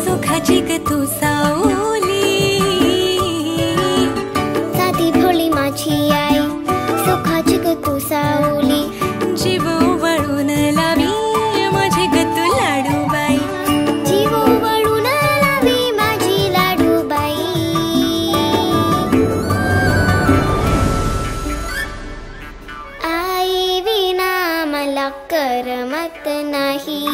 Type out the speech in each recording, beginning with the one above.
सुखाची ग तू सावली, साधी भोळी माझी आई, सुखाची ग तू सावली, जीव वळून लावी माझी ग तू लाडूबाई, जीव वळून लावी माझी लाडूबाई. आई विना मला करमत नाही.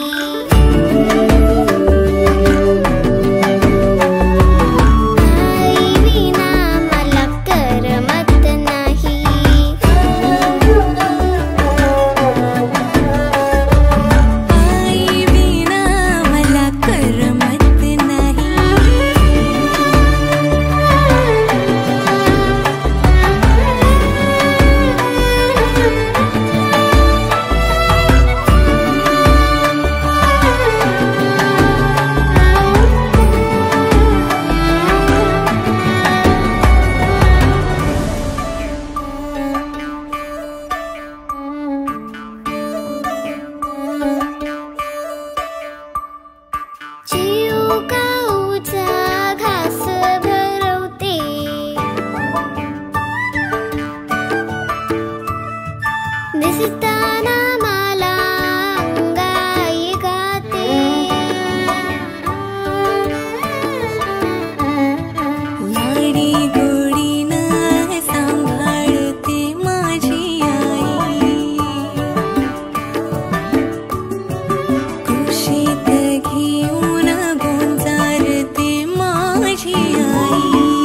दिसताना मला अंगाई गाते, लाडी गोडीनं सांभाळते माझी आई, कुशीत घेऊन गोंजारते माझी आई.